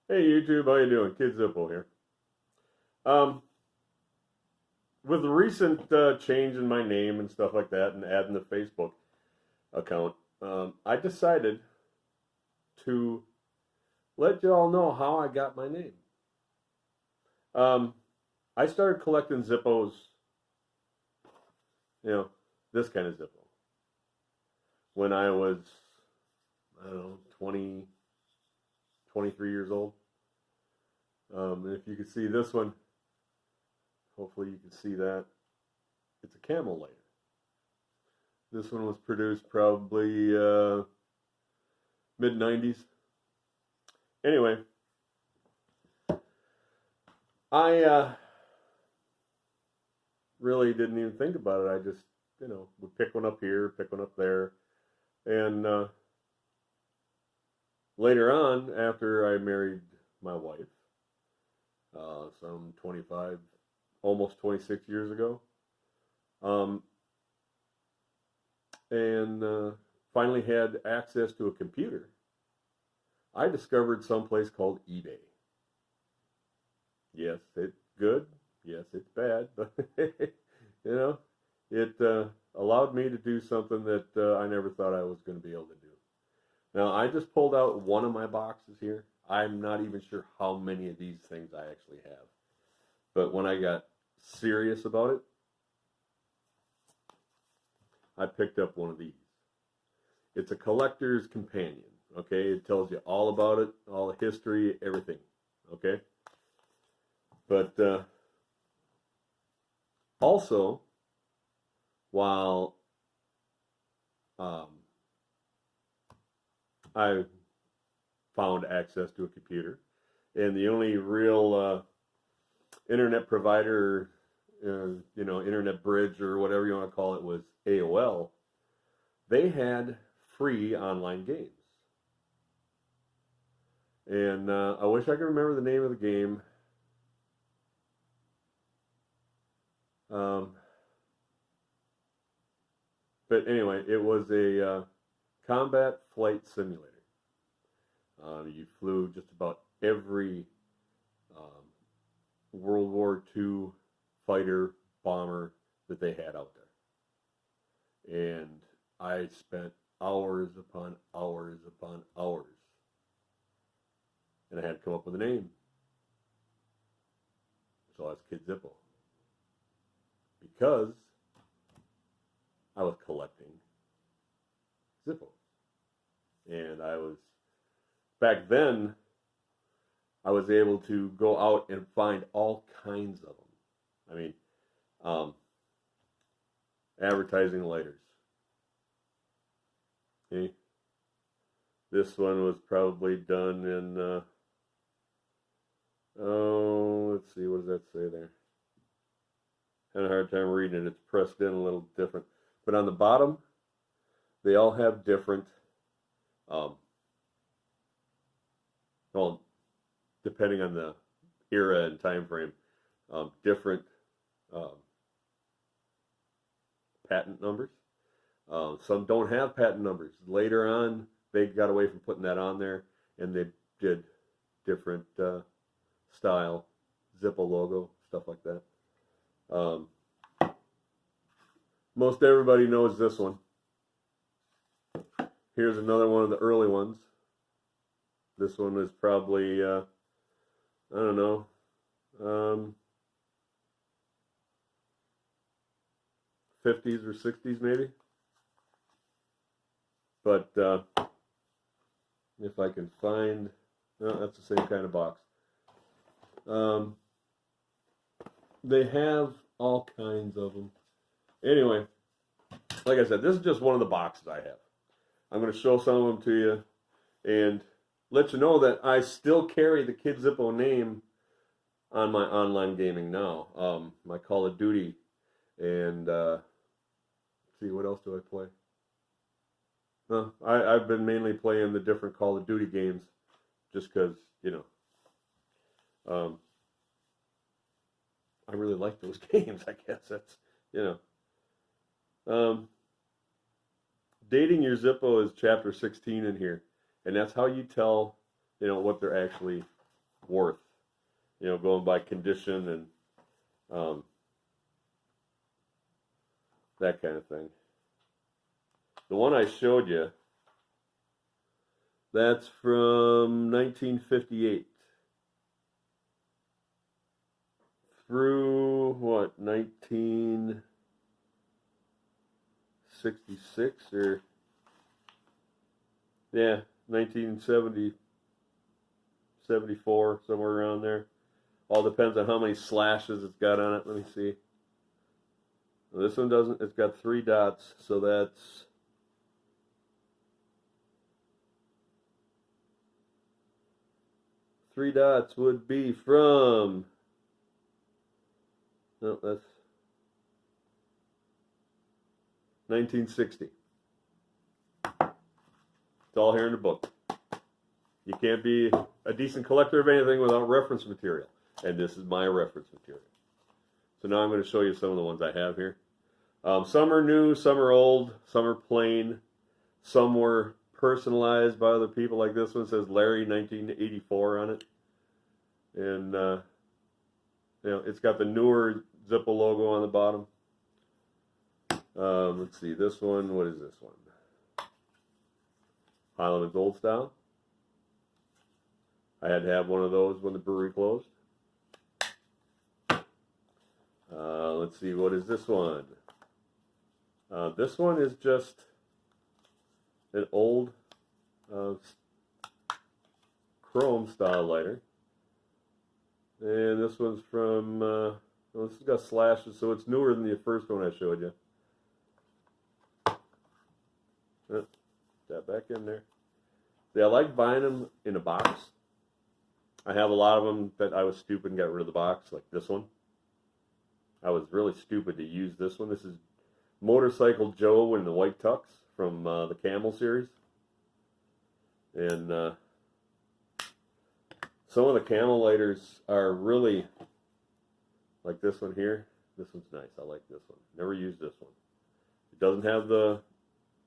Hey YouTube, how you doing? Kid Zippo here. Um, with the recent change in my name and stuff like that, and adding the Facebook account, I decided to let y'all know how I got my name. Um, I started collecting Zippos, you know, this kind of Zippo, when I was, I don't know, 20, 23 years old. And if you can see this one, hopefully you can see that. It's a camel lighter. This one was produced probably mid 90s. Anyway, I really didn't even think about it. I just, would pick one up here, pick one up there. And later on, after I married my wife, some 25, almost 26 years ago, um, and finally had access to a computer, I discovered someplace called eBay. Yes, it's good. Yes, it's bad, but you know, it allowed me to do something that I never thought I was going to be able to do. Now, I just pulled out one of my boxes here. I'm not even sure how many of these things I actually have. But when I got serious about it, I picked up one of these. It's a collector's companion. Okay, it tells you all about it, all the history, everything. Okay, but also, while um, I found access to a computer, and the only real internet provider, internet bridge or whatever you want to call it, was AOL. They had free online games, and I wish I could remember the name of the game. Um, but anyway, it was a combat flight simulator. You flew just about every um, World War II fighter bomber that they had out there. And I spent hours upon hours upon hours. And I had to come up with a name. So that's Kid Zippo. Because I was collecting Zippos. And back then, I was able to go out and find all kinds of them. I mean, um, advertising lighters. Okay. This one was probably done in, let's see, what does that say there? Had a hard time reading it. It's pressed in a little different. But on the bottom, they all have different, um, well, depending on the era and time frame, different um, patent numbers. Some don't have patent numbers. Later on, they got away from putting that on there, and they did different style, Zippo logo, stuff like that. Um, most everybody knows this one. Here's another one of the early ones. This one is probably, I don't know, 50s or 60s maybe. But if I can find, no, that's the same kind of box. Um, they have all kinds of them. Anyway, like I said, this is just one of the boxes I have. I'm going to show some of them to you and let you know that I still carry the Kid Zippo name on my online gaming now. My Call of Duty, and see, what else do I play? I've been mainly playing the different Call of Duty games just because, I really like those games, I guess. That's, you know. Dating your Zippo is chapter 16 in here. And that's how you tell, what they're actually worth, you know, going by condition and that kind of thing. The one I showed you, that's from 1958 through what, 1966 or yeah, 1970, 74, somewhere around there. All depends on how many slashes it's got on it. Let me see. This one doesn't, it's got 3 dots, so that's 3 dots would be from, no, that's 1960. It's all here in the book. You can't be a decent collector of anything without reference material. And this is my reference material. So now I'm going to show you some of the ones I have here. Some are new, some are old, some are plain. Some were personalized by other people. Like this one says Larry 1984 on it. And you know, it's got the newer Zippo logo on the bottom. Let's see, this one, what is this one? Highland's Old Style. I had to have one of those when the brewery closed. Let's see, what is this one? This one is just an old chrome style lighter. And this one's from, well, this has got slashes, so it's newer than the first one I showed you. That back in there. See, I like buying them in a box. I have a lot of them that I was stupid and got rid of the box, like this one. I was really stupid to use this one. This is Motorcycle Joe in the white tux from the Camel series. And some of the Camel lighters are really, like this one here. This one's nice. I like this one. Never used this one. It doesn't have the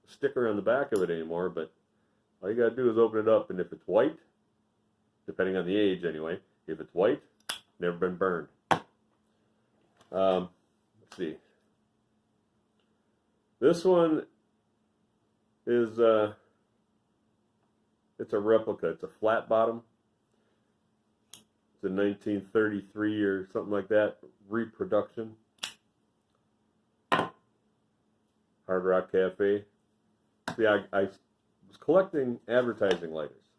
sticker on the back of it anymore, but all you gotta do is open it up, and if it's white, depending on the age anyway, if it's white, never been burned. Let's see. This one is it's a replica. It's a flat bottom. It's a 1933 or something like that reproduction. Hard Rock Cafe. See, I was collecting advertising lighters.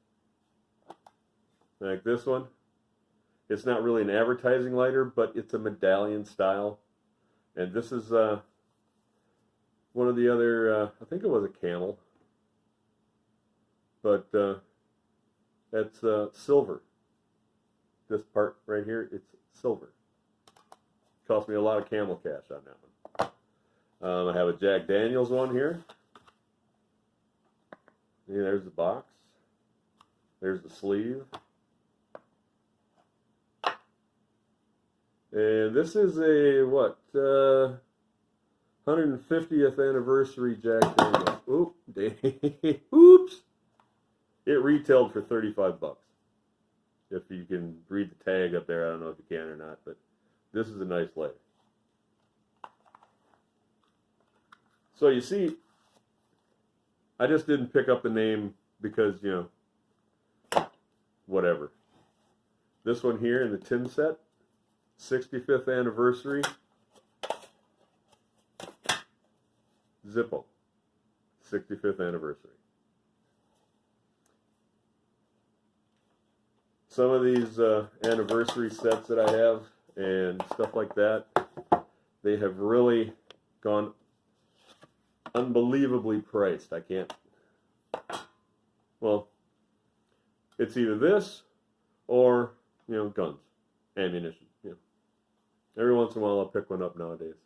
Like this one. It's not really an advertising lighter, but it's a medallion style. And this is one of the other, I think it was a Camel. But that's silver. This part right here, it's silver. Cost me a lot of Camel cash on that one. I have a Jack Daniels one here. Yeah, there's the box. There's the sleeve. And this is a, what, 150th anniversary Jack Daniels. Oops. It retailed for 35 bucks. If you can read the tag up there, I don't know if you can or not, but this is a nice lighter. So you see, I just didn't pick up the name because, you know, whatever. This one here in the tin set, 65th anniversary, Zippo, 65th anniversary. Some of these anniversary sets that I have and stuff like that, they have really gone unbelievably priced. I can't, well, it's either this or, you know, guns, ammunition. You know. Every once in a while I'll pick one up nowadays.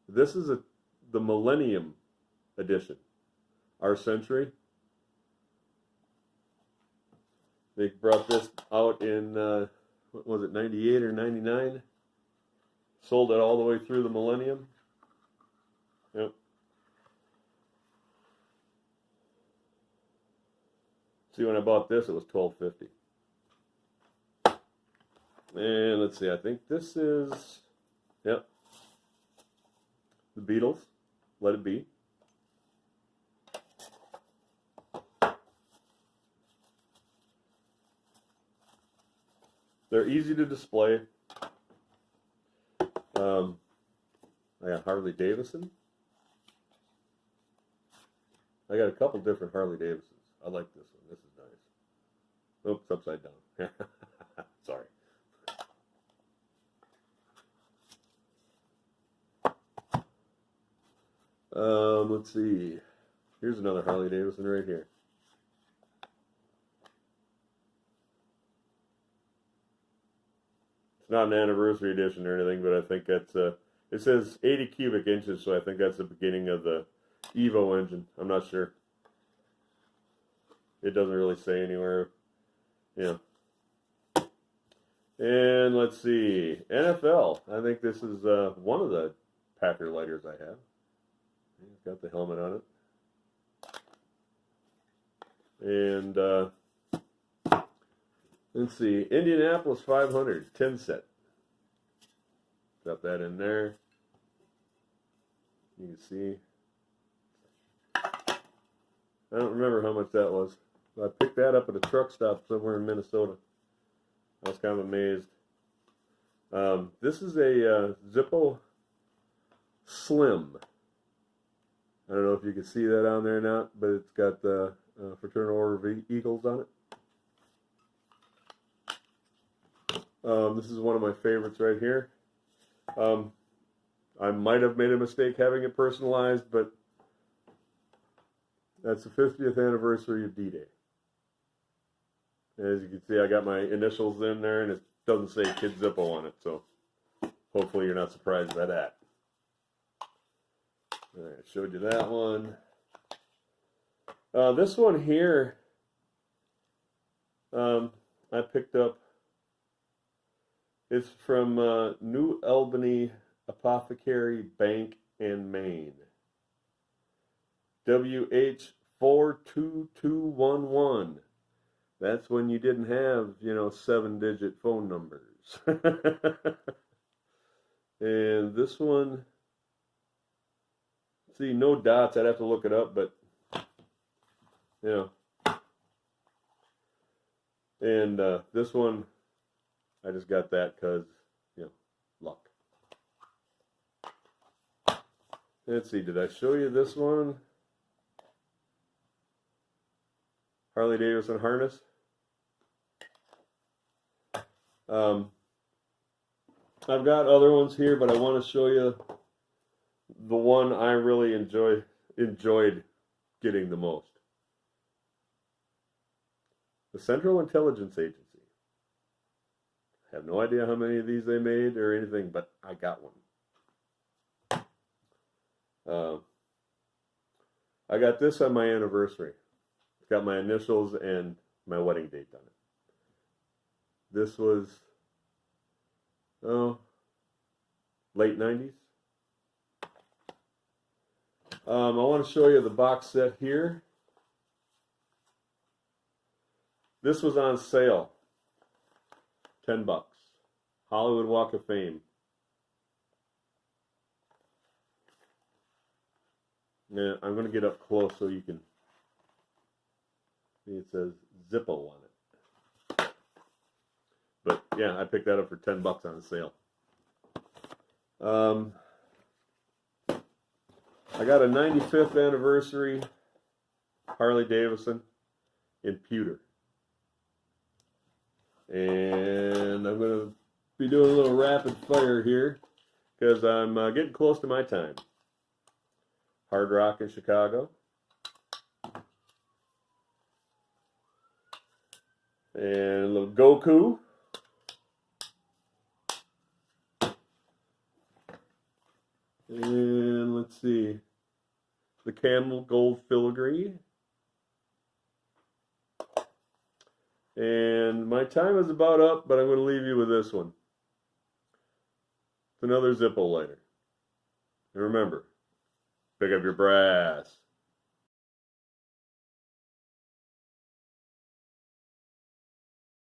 This is the Millennium Edition, our century. They brought this out in, what was it, 98 or 99? Sold it all the way through the millennium. Yep. See, when I bought this, it was $12.50. And let's see, I think this is, yep, the Beatles, Let It Be. They're easy to display. I got Harley Davidson. I got a couple different Harley Davidsons. I like this one. This is nice. Oops, upside down. Sorry. Let's see. Here's another Harley Davidson right here. It's not an anniversary edition or anything, but I think that's it says 80 cubic inches, so I think that's the beginning of the Evo engine. I'm not sure. It doesn't really say anywhere. Yeah. And let's see, NFL. I think this is one of the Packer lighters I have. It's got the helmet on it. And let's see, Indianapolis 500 10 set. Got that in there. You can see. I don't remember how much that was. I picked that up at a truck stop somewhere in Minnesota. I was kind of amazed. This is a Zippo Slim. I don't know if you can see that on there or not, but it's got the Fraternal Order of Eagles on it. This is one of my favorites right here. I might have made a mistake having it personalized, but that's the 50th anniversary of D-Day. As you can see, I got my initials in there, and it doesn't say Kid Zippo on it, so hopefully you're not surprised by that. All right, I showed you that one. This one here, I picked up. It's from New Albany Apothecary Bank in Maine. WH42211. That's when you didn't have, 7-digit phone numbers. And this one, see, no dots. I'd have to look it up, but, And this one, I just got that because, luck. Let's see, did I show you this one? Harley Davidson harness. I've got other ones here, but I want to show you the one I really enjoyed getting the most. The Central Intelligence Agency. I have no idea how many of these they made or anything, but I got one. I got this on my anniversary. It's got my initials and my wedding date on it. This was, late 90s. I want to show you the box set here. This was on sale. $10. Hollywood Walk of Fame. Yeah, I'm going to get up close so you can see it says Zippo on it. But yeah, I picked that up for $10 on sale. I got a 95th anniversary Harley Davidson in pewter. And I'm going to be doing a little rapid fire here because I'm getting close to my time. Hard Rock in Chicago. And a little Goku. And let's see. The Camel Gold Filigree. And my time is about up, but I'm going to leave you with this one. It's another Zippo lighter. And remember, pick up your brass.